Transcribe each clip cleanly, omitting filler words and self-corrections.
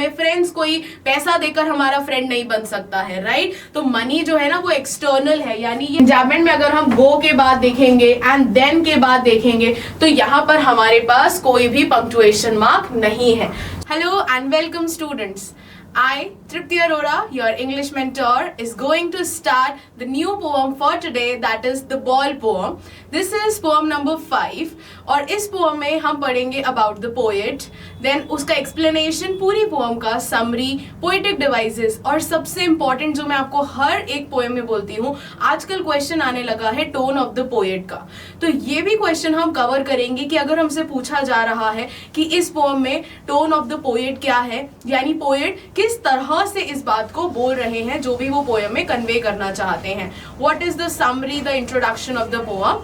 है, फ्रेंड्स कोई पैसा देकर हमारा फ्रेंड नहीं बन सकता है, राइट। तो मनी जो है ना वो एक्सटर्नल है, यानी ये एग्जाममेंट में अगर हम गो के बाद देखेंगे एंड देन के बाद देखेंगे तो यहाँ पर हमारे पास कोई भी पंक्चुएशन मार्क नहीं है। Hello and welcome students, I, Tripti Arora, your English mentor, is going to start the new poem for today, that is the Ball poem. This is poem number 5 और इस poem में हम पढ़ेंगे about the poet, then उसका explanation, पूरी poem का summary, poetic devices और सबसे important जो मैं आपको हर एक poem में बोलती हूँ, आजकल question आने लगा है tone of the poet का। तो ये भी question हम cover करेंगे कि अगर हमसे पूछा जा रहा है कि इस poem में tone of the poet क्या है, यानी poet किस तरह से इस बात को बोल रहे हैं जो भी वो पोएम में कन्वे करना चाहते हैं। What is the summary, the introduction of the poem,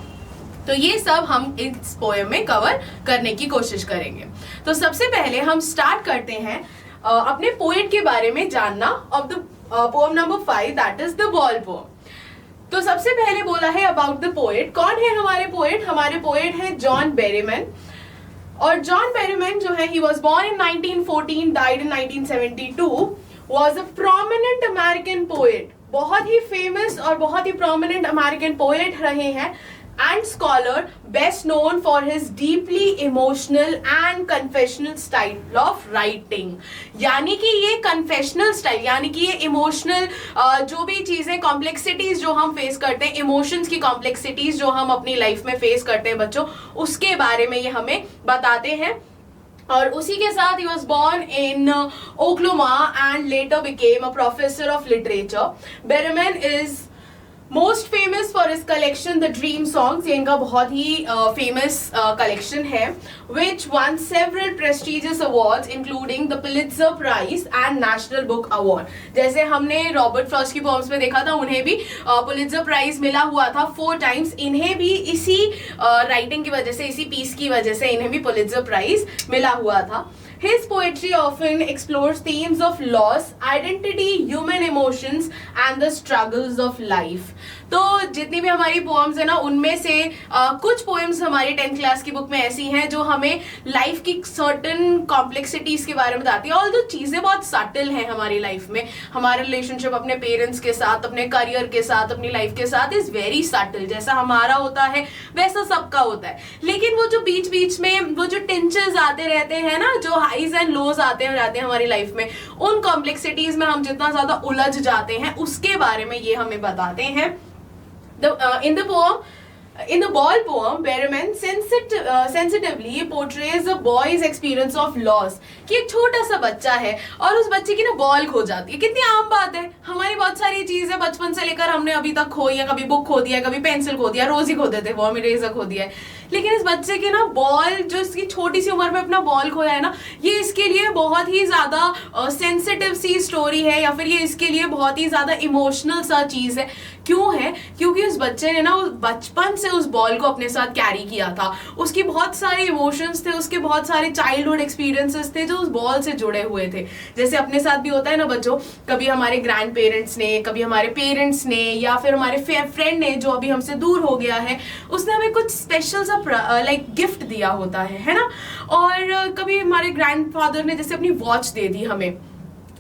तो ये सब हम इस पोएम में कवर करने की कोशिश करेंगे। तो सबसे पहले हम स्टार्ट करते हैं अपने पोएट के बारे में जानना of the poem number 5, that is the ball poem. तो सबसे पहले बोला है अबाउट द पोएट। कौन है हमारे पोएट? हमारे पोएट है जॉन बेरीमैन। और जॉन बेरीमैन जो है, he was born in 1914, died in 1972, was a prominent American poet, बहुत ही फेमस और बहुत ही prominent American poet रहे हैं and scholar, best known for his deeply emotional and confessional style of writing। यानी कि ये confessional style, यानी कि ये emotional जो भी चीजें complexities जो हम face करते हैं, emotions की complexities जो हम अपनी life में face करते हैं बच्चों, उसके बारे में ये हमें बताते हैं। और उसी के साथ he was born in Oklahoma and later became a professor of literature। Berryman is most famous for his collection the dream songs, ये इनका बहुत ही फेमस कलेक्शन है, which won several prestigious awards including the Pulitzer prize and national book award. जैसे हमने Robert Frost की poems में देखा था, उन्हें भी पुलित्जर प्राइज मिला हुआ था 4 टाइम्स। इन्हें भी इसी राइटिंग की वजह से, इसी पीस की वजह से इन्हें भी पुलित्जर प्राइज मिला हुआ था। His poetry often explores themes of loss, identity, human emotions and the struggles of life। तो जितनी भी हमारी पोएम्स है ना, उनमें से कुछ पोएम्स हमारी 10th क्लास की बुक में ऐसी हैं जो हमें लाइफ की सर्टन कॉम्प्लेक्सिटीज के बारे में बताती है। और जो चीजें बहुत सटल हैं हमारी लाइफ में, हमारा रिलेशनशिप अपने पेरेंट्स के साथ, अपने करियर के साथ, अपनी लाइफ के साथ इज वेरी सटल। जैसा हमारा होता है वैसा सबका होता है, लेकिन वो जो बीच बीच में वो जो टिंचेस आते रहते हैं ना, जो हाईज एंड लोज आते हैं जाते हैं हमारी लाइफ में, उन कॉम्प्लेक्सिटीज में हम जितना ज्यादा उलझ जाते हैं उसके बारे में ये हमें बताते हैं। In the Ball poem, Berryman sensitively portrays a boy's experience of loss। कि एक छोटा सा बच्चा है और उस बच्चे की ना बॉल खो जाती है। कितनी आम बात है, हमारी बहुत सारी चीजें बचपन से लेकर हमने अभी तक खोई है। कभी बुक खो दिया, कभी पेंसिल खो दिया, रोज ही खो देते, वो इरेजर खो दिया है। लेकिन इस बच्चे की ना बॉल, जो इसकी छोटी सी उम्र में अपना बॉल खोया है ना, ये इसके लिए बहुत ही ज्यादा सेंसिटिव सी स्टोरी है, या फिर ये इसके लिए बहुत ही ज्यादा इमोशनल सा चीज है। क्यों है? क्योंकि उस बच्चे ने ना बचपन से उस बॉल को अपने साथ कैरी किया था। उसकी बहुत सारे इमोशंस थे, उसके बहुत सारे चाइल्डहुड एक्सपीरियंसेस थे जो उस बॉल से जुड़े हुए थे। जैसे अपने साथ भी होता है ना बच्चों, कभी हमारे ग्रैंड पेरेंट्स ने, कभी हमारे पेरेंट्स ने, या फिर हमारे फ्रेंड ने जो अभी हमसे दूर हो गया है, उसने हमें कुछ स्पेशल सा लाइक गिफ्ट दिया होता है ना। और कभी हमारे ग्रैंडफादर ने जैसे अपनी वॉच दे दी हमें,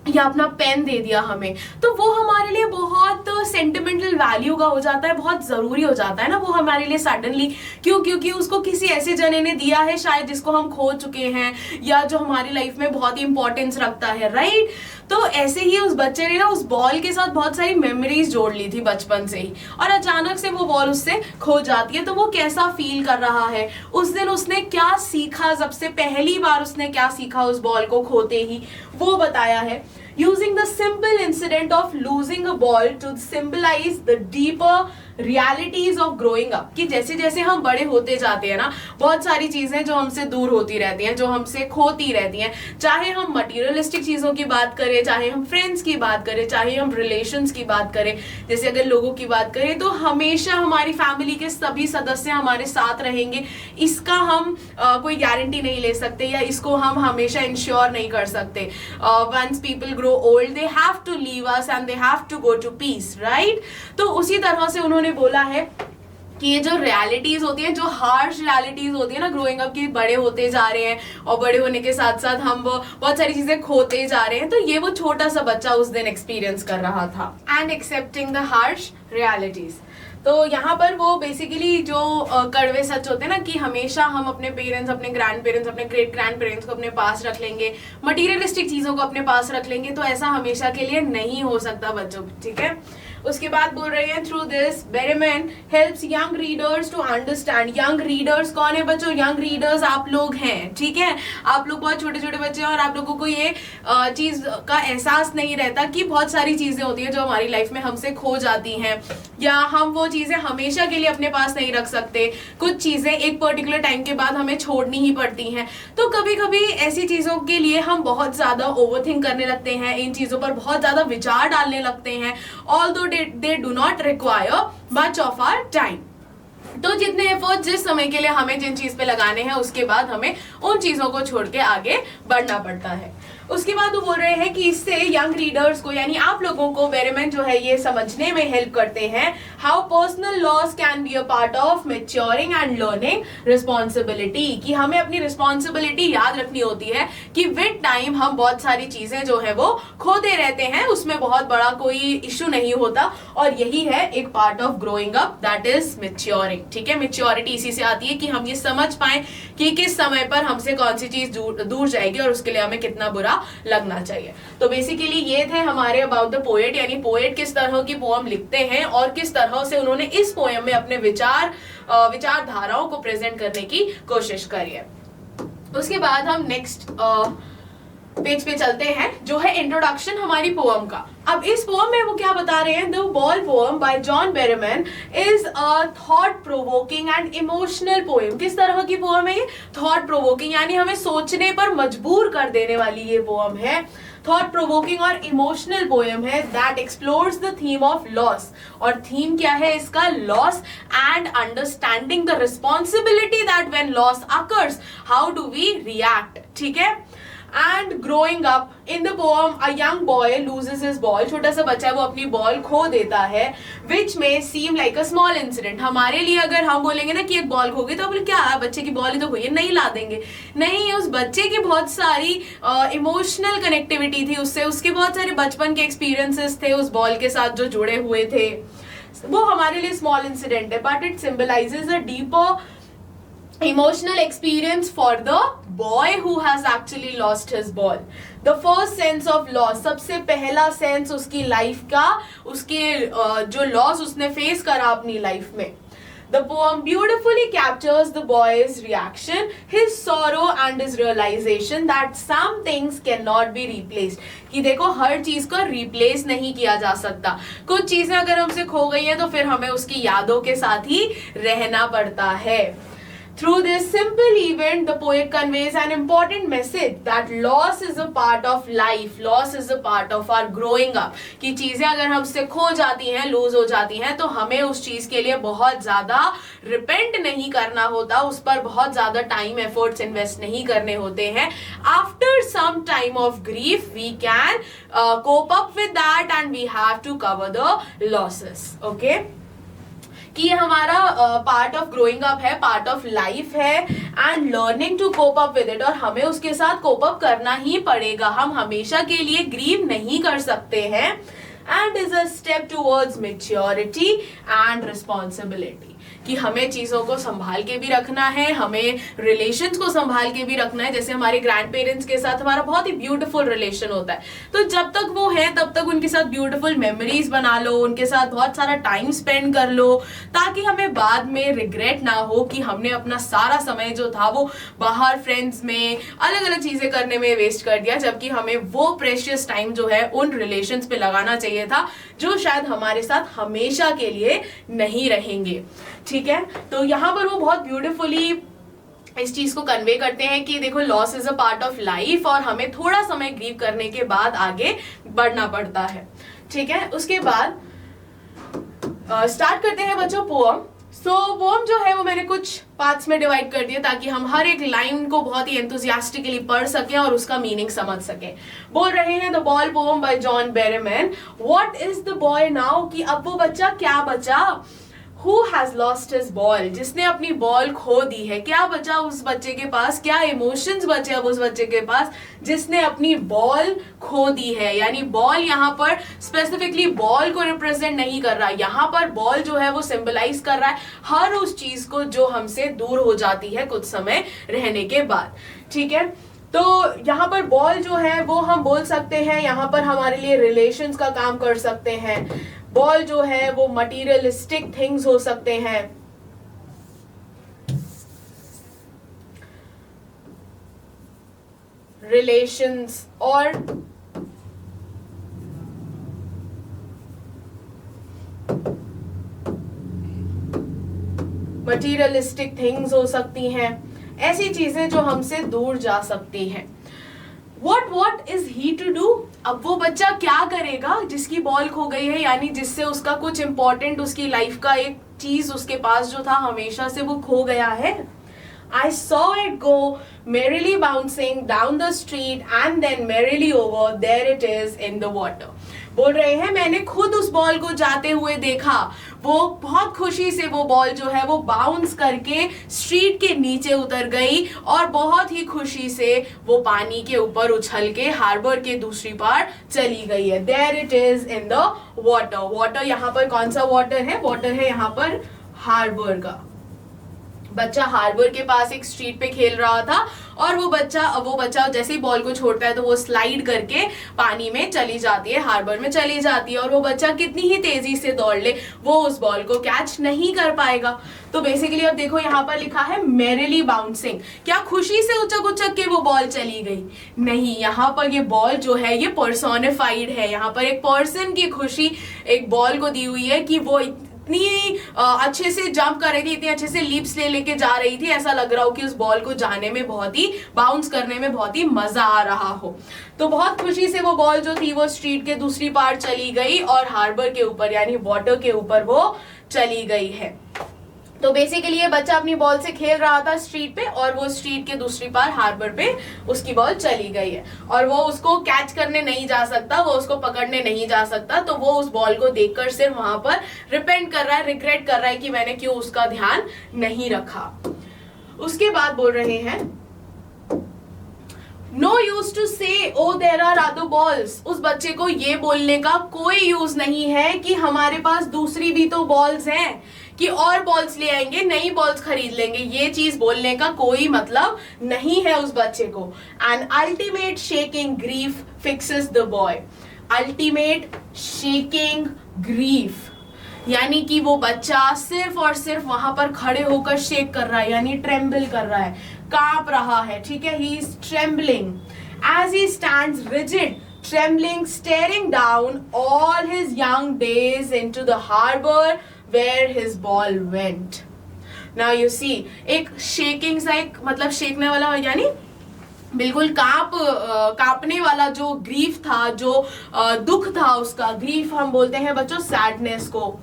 या अपना पेन दे दिया हमें, तो वो हमारे लिए बहुत सेंटिमेंटल वैल्यू का हो जाता है, बहुत जरूरी हो जाता है ना वो हमारे लिए सडनली। क्यों? क्योंकि उसको किसी ऐसे जने ने दिया है शायद जिसको हम खो चुके हैं, या जो हमारी लाइफ में बहुत ही इंपॉर्टेंस रखता है, राइट। तो ऐसे ही उस बच्चे ने ना उस बॉल के साथ बहुत सारी मेमोरीज जोड़ ली थी बचपन से ही, और अचानक से वो बॉल उससे खो जाती है। तो वो कैसा फील कर रहा है, उस दिन उसने क्या सीखा, सबसे पहली बार उसने क्या सीखा उस बॉल को खोते ही, वो बताया है। Using the simple incident of losing a ball to symbolize the deeper realities of growing up। कि जैसे जैसे हम बड़े होते जाते हैं ना, बहुत सारी चीजें जो हमसे दूर होती रहती हैं, जो हमसे खोती रहती हैं, चाहे हम मटीरियलिस्टिक चीजों की बात करें, चाहे हम फ्रेंड्स की बात करें, चाहे हम रिलेशंस की बात करें। जैसे अगर लोगों की बात करें तो हमेशा हमारी फैमिली के सभी सदस्य हमारे साथ रहेंगे, इसका हम कोई गारंटी नहीं ले सकते, या इसको हम हमेशा इंश्योर नहीं कर सकते। Once people grow old they have to leave us and they have to go to peace, right. तो उसी तरह से उन्होंने बोला है कि ये जो रियलिटीज होती हैं, जो हार्श रियलिटीज होती है ना ग्रोइंग अप की, बड़े होते जा रहे हैं और बड़े होने के साथ साथ हम वो बहुत सारी चीजें खोते जा रहे हैं, तो ये वो छोटा सा बच्चा उस दिन एक्सपीरियंस कर रहा था। And accepting the harsh realities, तो यहाँ पर वो बेसिकली जो कड़वे सच होते हैं ना कि हमेशा हम अपने पेरेंट्स, अपने ग्रैंड पेरेंट्स, अपने ग्रेट ग्रैंड पेरेंट्स को अपने पास रख लेंगे, मटीरियलिस्टिक चीजों को अपने पास रख लेंगे, तो ऐसा हमेशा के लिए नहीं हो सकता बच्चों, ठीक है। उसके बाद बोल रहे हैं through this Berryman helps young readers to understand. Young readers कौन है बच्चों? यंग रीडर्स आप लोग हैं, ठीक है। आप लोग बहुत छोटे छोटे बच्चे हैं और आप लोगों को ये चीज का एहसास नहीं रहता कि बहुत सारी चीजें होती हैं जो हमारी लाइफ में हमसे खो जाती हैं, या हम वो चीजें हमेशा के लिए अपने पास नहीं रख सकते। कुछ चीजें एक पर्टिकुलर टाइम के बाद हमें छोड़नी ही पड़ती हैं। तो कभी कभी ऐसी चीजों के लिए हम बहुत ज्यादा ओवरथिंक करने लगते हैं, इन चीजों पर बहुत ज्यादा विचार डालने लगते हैं, although they do not require much of our time। तो जितने एफर्ट जिस समय के लिए हमें जिन चीज पे लगाने हैं, उसके बाद हमें उन चीजों को छोड़ के आगे बढ़ना पड़ता है। उसके बाद वो बोल रहे हैं कि इससे यंग रीडर्स को, यानी आप लोगों को बेरेमन जो है ये समझने में हेल्प करते हैं how personal loss can be a part of maturing and learning responsibility, कि हमें अपनी रिस्पॉन्सिबिलिटी याद रखनी होती है कि विद टाइम हम बहुत सारी चीजें जो है वो खोते रहते हैं, उसमें बहुत बड़ा कोई इश्यू नहीं होता, और यही है एक part of growing up, that is maturing, ठीक है। मैच्योरिटी इसी से आती है कि हम ये समझ पाए कि किस समय पर हमसे कौन सी चीज दूर जाएगी और उसके लिए हमें कितना बुरा लगना चाहिए। तो बेसिकली ये थे हमारे अबाउट द पोएट, यानी पोएट किस तरह की पोएम लिखते हैं और किस तरह से उन्होंने इस पोएम में अपने विचारधाराओं को प्रेजेंट करने की कोशिश करी है। उसके बाद हम नेक्स्ट पेज पे चलते हैं, जो है इंट्रोडक्शन हमारी पोएम का। अब इस पोएम में वो क्या बता रहे हैं, the ball poem by John Berryman is a thought provoking and emotional poem. किस तरह की पोएम है ये? थॉट प्रोवोकिंग, यानी हमें सोचने पर मजबूर कर देने वाली ये पोएम है। थॉट प्रोवोकिंग और इमोशनल पोएम है that explores the theme of loss, और थीम क्या है इसका? Loss and understanding the responsibility that when loss occurs how do we react, ठीक है। And growing up in the poem a young boy loses his ball, छोटा सा बच्चा है वो अपनी बॉल खो देता है, विच में seem like a small incident. हमारे लिए अगर हम बोलेंगे ना कि एक बॉल खो गई तो बोले क्या बच्चे की बॉल ही तो खोई है, नहीं ला देंगे, नहीं, उस बच्चे की बहुत सारी इमोशनल कनेक्टिविटी थी उससे, उसके बहुत सारे बचपन के एक्सपीरियंसेस थे उस बॉल के साथ जो जुड़े हुए थे, वो हमारे लिए स्मॉल इंसिडेंट है, but it symbolises a deeper emotional experience for the boy who has actually lost his ball। The first sense of loss, सबसे पहला सेंस उसकी लाइफ का, उसके जो लॉस उसने फेस करा अपनी लाइफ में। The poem beautifully captures the boy's reaction, his sorrow and his realization that some things cannot be replaced। कि देखो हर चीज को रिप्लेस नहीं किया जा सकता, कुछ चीजें अगर हमसे खो गई हैं तो फिर हमें उसकी यादों के साथ ही रहना पड़ता है। Through this simple event, the poet conveys an important message that loss is a part of life, loss is a part of our growing up। कि चीजें अगर हमसे खो जाती हैं, लूज हो जाती हैं, तो हमें उस चीज के लिए बहुत ज्यादा रिपेंट नहीं करना होता, उस पर बहुत ज्यादा टाइम एफर्ट्स इन्वेस्ट नहीं करने होते हैं। After some time of grief we can cope up with that and we have to cover the losses. Okay, कि ये हमारा पार्ट ऑफ ग्रोइंग अप है, पार्ट ऑफ लाइफ है, and learning to cope up with it, और हमें उसके साथ cope up करना ही पड़ेगा, हम हमेशा के लिए ग्रीव नहीं कर सकते हैं। And is a step towards maturity and responsibility, कि हमें चीजों को संभाल के भी रखना है, हमें रिलेशंस को संभाल के भी रखना है। जैसे हमारे ग्रैंड पेरेंट्स के साथ हमारा बहुत ही ब्यूटीफुल रिलेशन होता है, तो जब तक वो है तब तक उनके साथ ब्यूटीफुल मेमोरीज बना लो, उनके साथ बहुत सारा टाइम स्पेंड कर लो, ताकि हमें बाद में रिग्रेट ना हो कि हमने अपना सारा समय जो था वो बाहर फ्रेंड्स में अलग अलग चीजें करने में वेस्ट कर दिया, जबकि हमें वो प्रेशियस टाइम जो है उन रिलेशंस पे लगाना चाहिए था, जो शायद हमारे साथ हमेशा के लिए नहीं रहेंगे, ठीक है। तो यहाँ पर वो बहुत ब्यूटीफुली इस चीज को कन्वे करते हैं कि देखो loss is a part of life, और हमें थोड़ा समय ग्रीव करने के बाद आगे बढ़ना पड़ता है, ठीक है। उसके बाद स्टार्ट करते हैं बच्चों पोएम। पोएम जो है वो मैंने कुछ पार्ट्स में डिवाइड कर दिया ताकि हम हर एक लाइन को बहुत ही एंथुसियास्टिकली पढ़ सकें और उसका मीनिंग समझ सकें। बोल रहे हैं the ball poem by John Berryman. What is the boy now, कि अब वो बच्चा क्या बचा, Who has lost his ball? जिसने अपनी बॉल खो दी है। क्या बचा उस बच्चे के पास, क्या इमोशंस बचे अब उस बच्चे के पास जिसने अपनी बॉल खो दी है। यानी बॉल यहाँ पर स्पेसिफिकली बॉल को रिप्रेजेंट नहीं कर रहा, यहाँ पर बॉल जो है वो सिंबलाइज कर रहा है हर उस चीज को जो हमसे दूर हो जाती है कुछ समय रहने के बाद। ठीक है, तो यहाँ पर बॉल जो है वो हम बोल सकते हैं यहाँ पर हमारे लिए रिलेशंस का काम कर सकते हैं। बॉल जो है वो मटीरियलिस्टिक थिंग्स हो सकते हैं, रिलेशंस और मटीरियलिस्टिक थिंग्स हो सकती हैं, ऐसी चीजें जो हमसे दूर जा सकती हैं। What is he to do? अब वो बच्चा क्या करेगा जिसकी बॉल खो गई है, यानी जिससे उसका कुछ इंपॉर्टेंट उसकी लाइफ का एक चीज उसके पास जो था हमेशा से वो खो गया है। I saw it go merrily bouncing down the street and then merrily over, there it is in the water. बोल रहे हैं मैंने खुद उस बॉल को जाते हुए देखा, वो बहुत खुशी से वो बॉल जो है वो बाउंस करके स्ट्रीट के नीचे उतर गई और बहुत ही खुशी से वो पानी के ऊपर उछल के हार्बर के दूसरी पार चली गई है। There it is in the water. Water यहाँ पर कौन सा वाटर है? वाटर है यहाँ पर हार्बर का। बच्चा हार्बर के पास एक स्ट्रीट पे खेल रहा था और वो बच्चा जैसे ही बॉल को छोड़ता है तो वो स्लाइड करके पानी में चली जाती है, हार्बर में चली जाती है और वो बच्चा कितनी ही तेजी से दौड़ ले वो उस बॉल को कैच नहीं कर पाएगा। तो बेसिकली अब देखो यहाँ पर लिखा है मेरिली बाउंसिंग, क्या खुशी से उचक उचक के वो बॉल चली गई? नहीं, यहाँ पर ये बॉल जो है ये पर्सोनिफाइड है, यहाँ पर एक पर्सन की खुशी एक बॉल को दी हुई है कि वो इतनी अच्छे से जंप कर रही थी, इतनी अच्छे से लीप्स लेके जा रही थी, ऐसा लग रहा हो कि उस बॉल को जाने में बहुत ही बाउंस करने में बहुत ही मजा आ रहा हो। तो बहुत खुशी से वो बॉल जो थी वो स्ट्रीट के दूसरी पार चली गई और हार्बर के ऊपर यानी वाटर के ऊपर वो चली गई है। तो बेसिकली ये बच्चा अपनी बॉल से खेल रहा था स्ट्रीट पे और वो स्ट्रीट के दूसरी पार हार्बर पे उसकी बॉल चली गई है और वो उसको कैच करने नहीं जा सकता, वो उसको पकड़ने नहीं जा सकता। तो वो उस बॉल को देखकर सिर्फ वहां पर रिपेंट कर रहा है, रिग्रेट कर रहा है कि मैंने क्यों उसका ध्यान नहीं रखा। उसके बाद बोल रहे हैं no use to say o there are other balls. उस बच्चे को ये बोलने का कोई यूज नहीं है कि हमारे पास दूसरी भी तो बॉल्स हैं, कि और बॉल्स ले आएंगे, नई बॉल्स खरीद लेंगे, ये चीज बोलने का कोई मतलब नहीं है उस बच्चे को। An ultimate shaking grief fixes the boy. Ultimate shaking grief यानी कि वो बच्चा सिर्फ और सिर्फ वहां पर खड़े होकर शेक कर रहा है, यानी ट्रेम्बल कर रहा है, कांप रहा है। ठीक है, he is trembling as he stands rigid, trembling, staring down all his young days into the harbor where his ball went. Now you see, एक shaking सा एक मतलब शेकने वाला यानी बिल्कुल कांपने वाला जो ग्रीफ था, जो दुख था उसका, ग्रीफ हम बोलते हैं बच्चों सैडनेस को।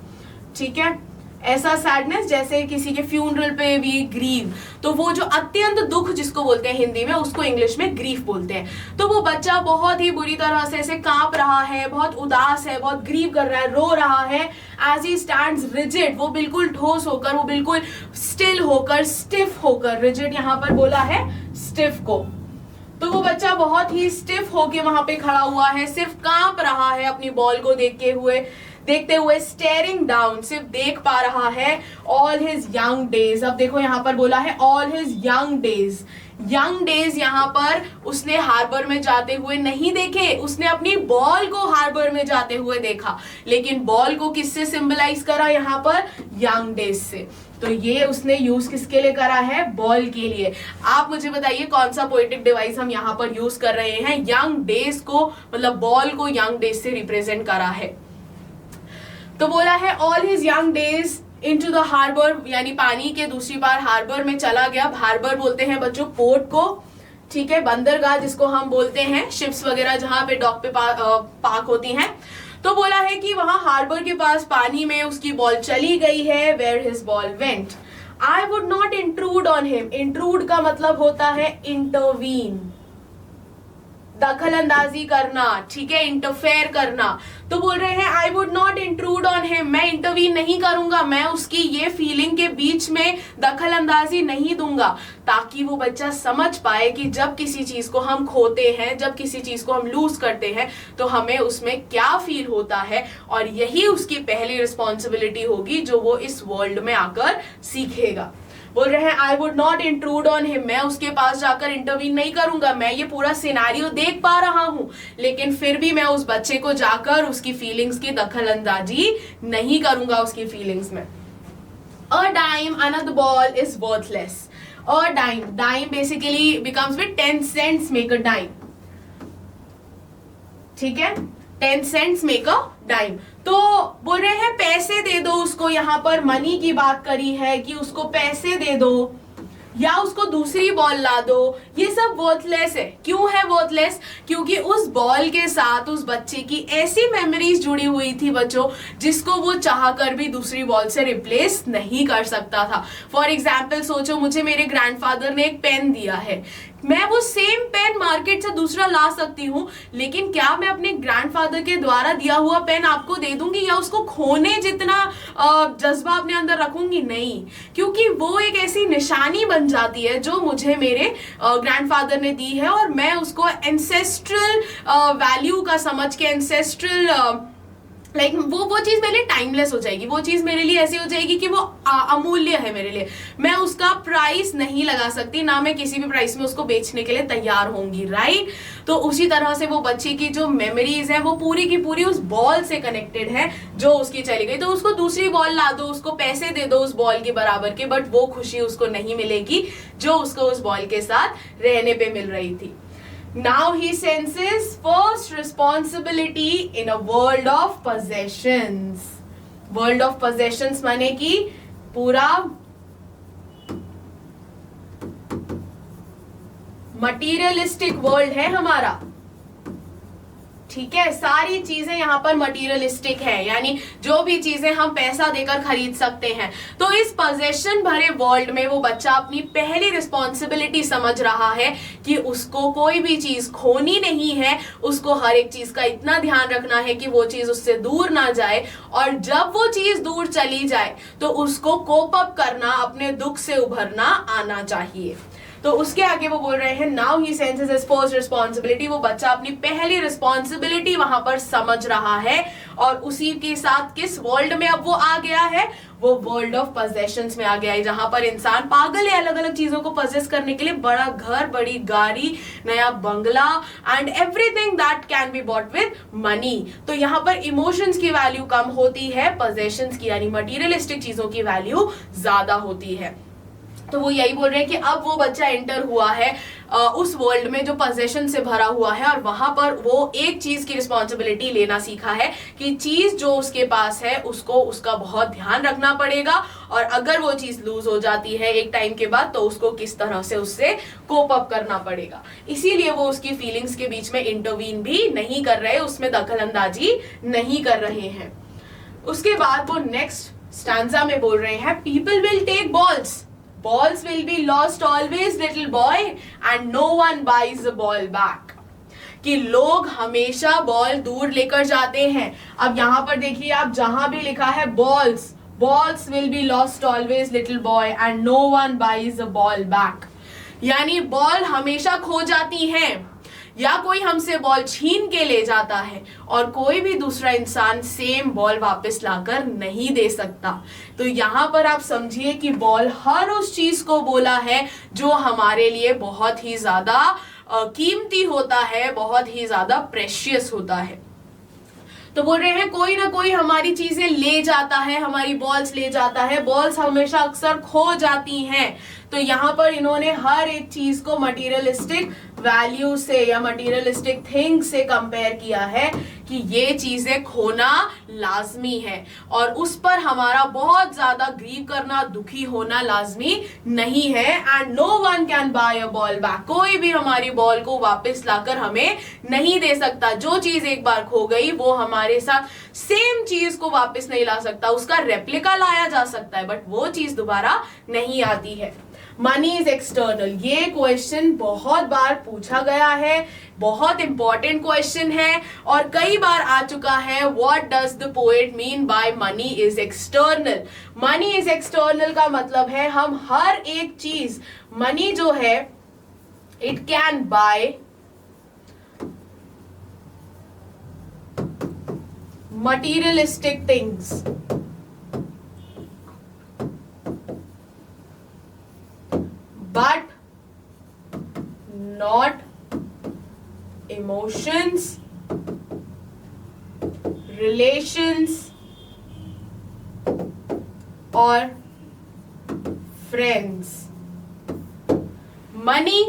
ठीक है, ऐसा सैडनेस जैसे किसी के फ्यूनरल पे भी ग्रीव, तो वो जो अत्यंत दुख जिसको बोलते हैं हिंदी में उसको इंग्लिश में ग्रीफ बोलते हैं। तो वो बच्चा बहुत ही बुरी तरह से ऐसे कांप रहा है, बहुत उदास है, बहुत ग्रीव कर रहा है, रो रहा है। एज ही स्टैंड्स रिजिड, वो बिल्कुल ठोस होकर, वो बिल्कुल स्टिल होकर, स्टिफ होकर, रिजिड यहाँ पर बोला है स्टिफ को। तो वो बच्चा बहुत ही स्टिफ होके वहां पे खड़ा हुआ है, सिर्फ कांप रहा है अपनी बॉल को देखते हुए स्टेयरिंग डाउन, सिर्फ देख पा रहा है ऑल हिज यंग डेज। अब देखो यहाँ पर बोला है all his young days. Young days यहाँ पर उसने हार्बर में जाते हुए नहीं देखे, उसने अपनी बॉल को हार्बर में जाते हुए देखा, लेकिन बॉल को किससे सिंबलाइज करा यहाँ पर? यंग डेज से। तो ये उसने यूज किसके लिए करा है? बॉल के लिए। आप मुझे बताइए कौन सा पोएटिक डिवाइस हम यहाँ पर यूज कर रहे हैं? यंग डेज को मतलब बॉल को यंग डेज से रिप्रेजेंट करा है। तो बोला है all his young days into the harbour, यानी पानी के दूसरी बार हार्बर में चला गया। हार्बर बोलते हैं बच्चों पोर्ट को, ठीक है, बंदरगाह जिसको हम बोलते हैं, शिप्स वगैरह जहां पे डॉक पे पार्क होती हैं। तो बोला है कि वहां हार्बर के पास पानी में उसकी बॉल चली गई है, where his ball went. I would not intrude on him. Intrude का मतलब होता है इंटरवीन, दखल अंदाजी करना, ठीक है, इंटरफेयर करना। तो बोल रहे हैं आई would not intrude on him, मैं इंटरवीन नहीं करूंगा, मैं उसकी ये फीलिंग के बीच में दखल अंदाजी नहीं दूंगा, ताकि वो बच्चा समझ पाए कि जब किसी चीज को हम खोते हैं, जब किसी चीज को हम लूज करते हैं तो हमें उसमें क्या फील होता है, और यही उसकी पहली रिस्पॉन्सिबिलिटी होगी जो वो इस वर्ल्ड में आकर सीखेगा। बोल रहे हैं आई would not intrude on him, मैं उसके पास जाकर इंटरवीन नहीं करूंगा, मैं ये पूरा सिनेरियो देख पा रहा हूं, लेकिन फिर भी मैं उस बच्चे को जाकर उसकी फीलिंग्स की दखल अंदाजी नहीं करूंगा उसकी फीलिंग्स में। A dime another ball is worthless. A dime, dime basically becomes with 10 cents make a dime, ठीक है, 10 cents मेक अ डाइम। तो बोल रहे हैं पैसे दे दो उसको, यहां पर मनी की बात करी है कि उसको पैसे दे दो या उसको दूसरी बॉल ला दो, ये सब वर्थलेस है। क्यों है वर्थलेस? क्योंकि उस बॉल के साथ उस बच्चे की ऐसी मेमोरीज जुड़ी हुई थी बच्चों, जिसको वो चाह कर भी दूसरी बॉल से रिप्लेस नहीं कर सकता था। फॉर एग्जाम्पल सोचो, मुझे मेरे ग्रैंडफादर ने एक पेन दिया है, मैं वो सेम पेन मार्केट से दूसरा ला सकती हूँ, लेकिन क्या मैं अपने ग्रैंडफादर के द्वारा दिया हुआ पेन आपको दे दूंगी या उसको खोने जितना जज्बा अपने अंदर रखूंगी? नहीं, क्योंकि वो एक ऐसी निशानी बन जाती है जो मुझे मेरे ग्रैंडफादर ने दी है, और मैं उसको एंसेस्ट्रल वैल्यू का समझ के, एंसेस्ट्रल लाइक वो चीज मेरे लिए टाइमलेस हो जाएगी, वो चीज मेरे लिए ऐसी हो जाएगी कि वो अमूल्य है मेरे लिए, मैं उसका प्राइस नहीं लगा सकती, ना मैं किसी भी प्राइस में उसको बेचने के लिए तैयार होंगी, राइट। तो उसी तरह से वो बच्चे की जो मेमोरीज है वो पूरी की पूरी उस बॉल से कनेक्टेड है जो उसकी चली गई। तो उसको दूसरी बॉल ला दो, उसको पैसे दे दो उस बॉल के बराबर के, बट वो खुशी उसको नहीं मिलेगी जो उसको उस बॉल के साथ रहने पे मिल रही थी। Now he senses first responsibility in a world of possessions. World of possessions माने कि पूरा मटीरियलिस्टिक वर्ल्ड है हमारा, ठीक है, सारी चीजें यहाँ पर मटीरियलिस्टिक है, यानी जो भी चीजें हम पैसा देकर खरीद सकते हैं। तो इस पोजेशन भरे वर्ल्ड में वो बच्चा अपनी पहली रिस्पॉन्सिबिलिटी समझ रहा है कि उसको कोई भी चीज खोनी नहीं है, उसको हर एक चीज का इतना ध्यान रखना है कि वो चीज उससे दूर ना जाए, और जब वो चीज दूर चली जाए तो उसको कोप अप करना, अपने दुख से उभरना आना चाहिए। तो उसके आगे वो बोल रहे हैं now he senses his first responsibility, वो बच्चा अपनी पहली रिस्पॉन्सिबिलिटी वहां पर समझ रहा है, और उसी के साथ किस वर्ल्ड में अब वो आ गया है? वो वर्ल्ड ऑफ पोजेशंस में आ गया है, जहां पर इंसान पागल है अलग अलग चीजों को पोजेस करने के लिए, बड़ा घर, बड़ी गाड़ी, नया बंगला and everything that can be bought with money. तो यहाँ पर इमोशंस की वैल्यू कम होती है, पोजेशंस की यानी मटीरियलिस्टिक चीजों की वैल्यू ज्यादा होती है। तो वो यही बोल रहे हैं कि अब वो बच्चा एंटर हुआ है उस वर्ल्ड में जो पोजेशन से भरा हुआ है, और वहां पर वो एक चीज की रिस्पॉन्सिबिलिटी लेना सीखा है कि चीज जो उसके पास है उसको उसका बहुत ध्यान रखना पड़ेगा, और अगर वो चीज लूज हो जाती है एक टाइम के बाद तो उसको किस तरह से उससे कोप अप करना पड़ेगा। इसीलिए वो उसकी फीलिंग्स के बीच में इंटरवीन भी नहीं कर रहे, उसमें दखल अंदाजी नहीं कर रहे हैं। उसके बाद वो नेक्स्ट स्टैंजा में बोल रहे हैं people will take balls, balls will be lost always little boy and no one buys the ball back। कि लोग हमेशा बॉल दूर लेकर जाते हैं। अब यहां पर देखिए आप, जहां भी लिखा है balls, balls will be lost always little boy and no one buys the ball back, यानी बॉल हमेशा खो जाती हैं, या कोई हमसे बॉल छीन के ले जाता है, और कोई भी दूसरा इंसान सेम बॉल वापस लाकर नहीं दे सकता। तो यहां पर आप समझिए कि बॉल हर उस चीज को बोला है जो हमारे लिए बहुत ही ज्यादा कीमती होता है, बहुत ही ज्यादा प्रेशियस होता है। तो बोल रहे हैं कोई ना कोई हमारी चीजें ले जाता है, हमारी बॉल्स ले जाता है, बॉल्स हमेशा अक्सर खो जाती हैं। तो यहाँ पर इन्होंने हर एक चीज को मटीरियलिस्टिक वैल्यू से या मटीरियलिस्टिक थिंग से कंपेयर किया है कि ये चीजें खोना लाजमी है, और उस पर हमारा बहुत ज्यादा ग्रीव करना, दुखी होना लाजमी नहीं है। And no one can buy a ball back, कोई भी हमारी बॉल को वापस लाकर हमें नहीं दे सकता। जो चीज एक बार खो गई वो हमारे साथ सेम चीज को वापस नहीं ला सकता, उसका रेप्लिका लाया जा सकता है बट वो चीज दोबारा नहीं आती है। Money is external. ये क्वेश्चन बहुत बार पूछा गया है, बहुत इंपॉर्टेंट क्वेश्चन है और कई बार आ चुका है। What does the poet mean by money is external? Money is external का मतलब है हम हर एक चीज, मनी जो है it can buy materialistic things, but not emotions, relations or friends. Money